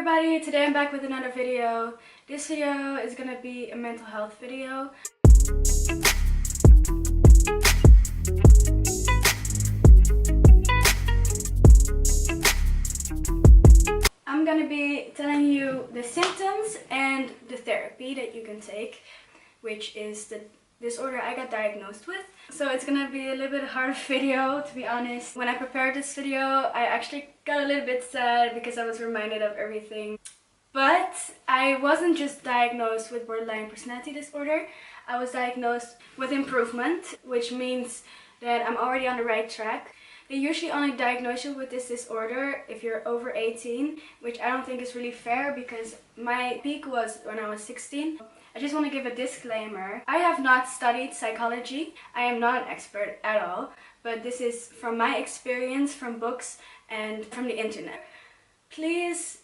everybody, today I'm back with another video. This video is gonna be a mental health video. I'm gonna be telling you the symptoms and the therapy that you can take, which is the disorder I got diagnosed with. So it's gonna be a little bit hard video, to be honest. When I prepared this video, I actually got a little bit sad because I was reminded of everything. But I wasn't just diagnosed with borderline personality disorder. I was diagnosed with improvement, which means that I'm already on the right track. They usually only diagnose you with this disorder if you're over 18, which I don't think is really fair because my peak was when I was 16. I just want to give a disclaimer. I have not studied psychology. I am not an expert at all, but this is from my experience, from books, and from the internet. Please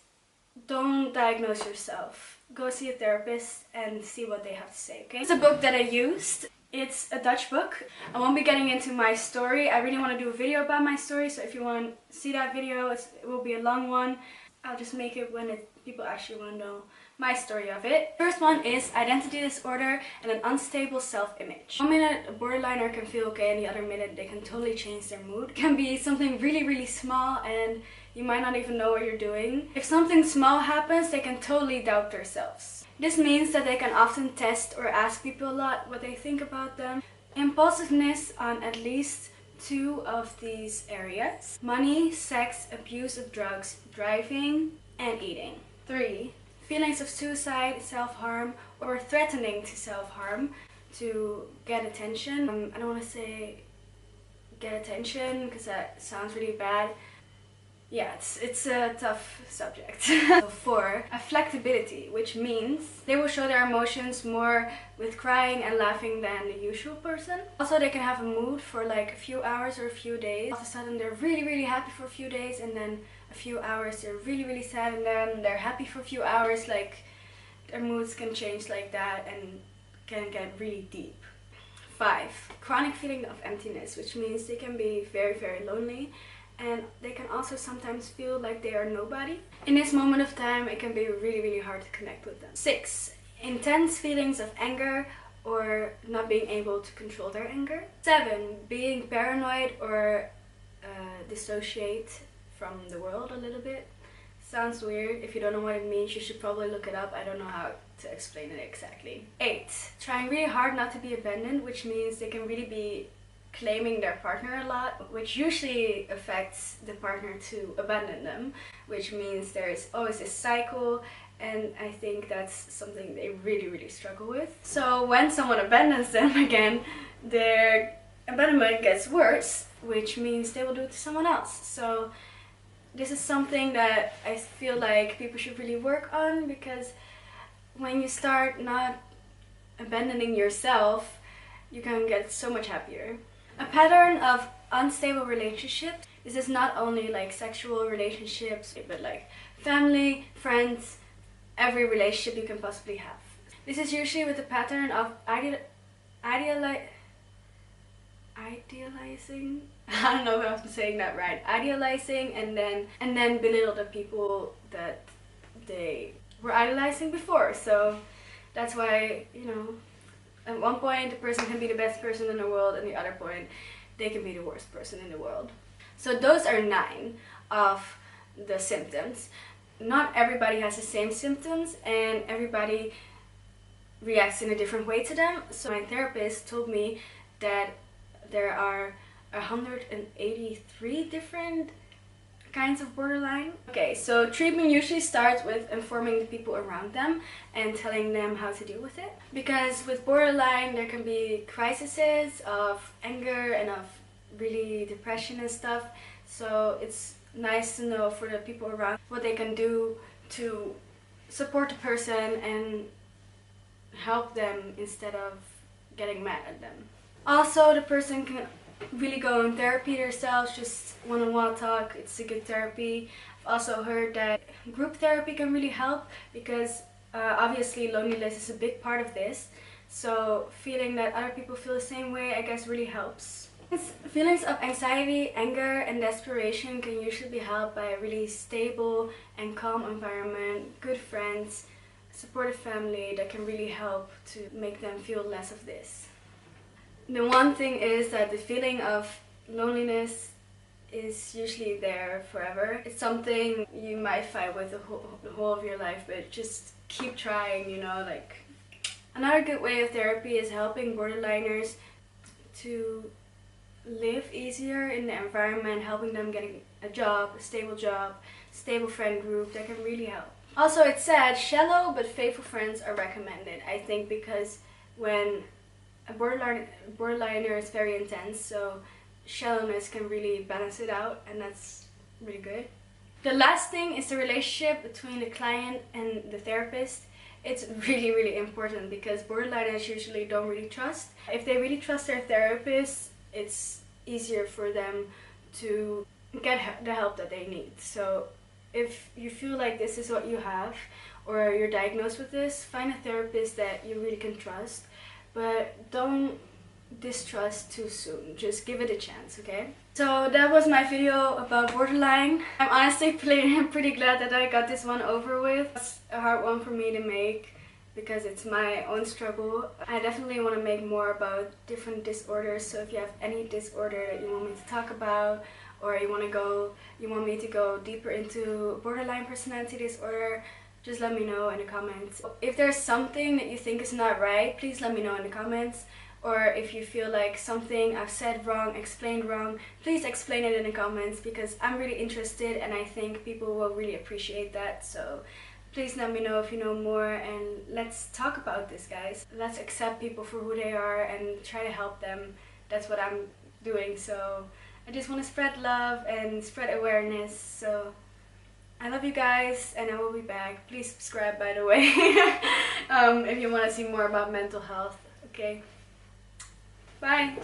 don't diagnose yourself. Go see a therapist and see what they have to say, okay? It's a book that I used. It's a Dutch book. I won't be getting into my story. I really want to do a video about my story, so if you want to see that video, it will be a long one. I'll just make it when people actually want to know my story of it. First one is identity disorder and an unstable self-image. 1 minute a borderliner can feel okay and the other minute they can totally change their mood. It can be something really small and you might not even know what you're doing. If something small happens, they can totally doubt themselves. This means that they can often test or ask people a lot what they think about them. Impulsiveness on at least 2 of these areas: money, sex, abuse of drugs, driving, and eating. 3. Feelings of suicide, self-harm, or threatening to self-harm to get attention. I don't want to say get attention because that sounds really bad. Yeah, it's a tough subject. 4. Affectability, which means they will show their emotions more with crying and laughing than the usual person. Also, they can have a mood for like a few hours or a few days. All of a sudden they're really happy for a few days, and then a few hours they're really sad, and then they're happy for a few hours. Like, their moods can change like that and can get really deep. 5. Chronic feeling of emptiness, which means they can be very lonely. And they can also sometimes feel like they are nobody. In this moment of time, it can be really hard to connect with them. 6. Intense feelings of anger or not being able to control their anger. 7. Being paranoid or dissociate from the world a little bit. Sounds weird. If you don't know what it means, you should probably look it up. I don't know how to explain it exactly. 8. Trying really hard not to be abandoned, which means they can really be claiming their partner a lot, which usually affects the partner to abandon them, which means there's always this cycle, and I think that's something they really struggle with. So when someone abandons them again, their abandonment gets worse, which means they will do it to someone else. So this is something that I feel like people should really work on, because when you start not abandoning yourself, you can get so much happier. A pattern of unstable relationships. This is not only like sexual relationships, but like family, friends, every relationship you can possibly have. This is usually with a pattern of idealizing. I don't know if I'm saying that right. Idealizing and then belittle the people that they were idolizing before. So that's why, you know, at one point, the person can be the best person in the world, and the other point, they can be the worst person in the world. So those are 9 of the symptoms. Not everybody has the same symptoms, and everybody reacts in a different way to them. So my therapist told me that there are 183 different kinds of borderline. Okay, so treatment usually starts with informing the people around them and telling them how to deal with it. Because with borderline, there can be crises of anger and of really depression and stuff. So it's nice to know for the people around what they can do to support the person and help them instead of getting mad at them. Also, the person can really go in therapy themselves, just one-on-one talk. It's a good therapy. I've also heard that group therapy can really help, because obviously loneliness is a big part of this. So feeling that other people feel the same way, I guess, really helps. Feelings of anxiety, anger, and desperation can usually be helped by a really stable and calm environment, good friends, supportive family that can really help to make them feel less of this. The one thing is that the feeling of loneliness is usually there forever. It's something you might fight with the whole of your life, but just keep trying, you know, like. Another good way of therapy is helping borderliners to live easier in the environment, helping them getting a job, stable friend group that can really help. Also, it said shallow but faithful friends are recommended, I think, because when a borderliner is very intense, so shallowness can really balance it out, and that's really good. The last thing is the relationship between the client and the therapist. It's really important because borderliners usually don't really trust. If they really trust their therapist, it's easier for them to get the help that they need. So if you feel like this is what you have, or you're diagnosed with this, find a therapist that you really can trust, but don't distrust too soon. Just give it a chance, okay? So that was my video about borderline. I'm honestly pretty glad that I got this one over with. It's a hard one for me to make because it's my own struggle. I definitely want to make more about different disorders, so if you have any disorder that you want me to talk about, or you want me to go deeper into borderline personality disorder, just let me know in the comments. If there's something that you think is not right, please let me know in the comments. Or if you feel like something I've said wrong, explained wrong, please explain it in the comments, because I'm really interested and I think people will really appreciate that. So please let me know if you know more, and let's talk about this, guys. Let's accept people for who they are and try to help them. That's what I'm doing. So I just want to spread love and spread awareness. So I love you guys, and I will be back. Please subscribe, by the way, if you want to see more about mental health. Okay, bye.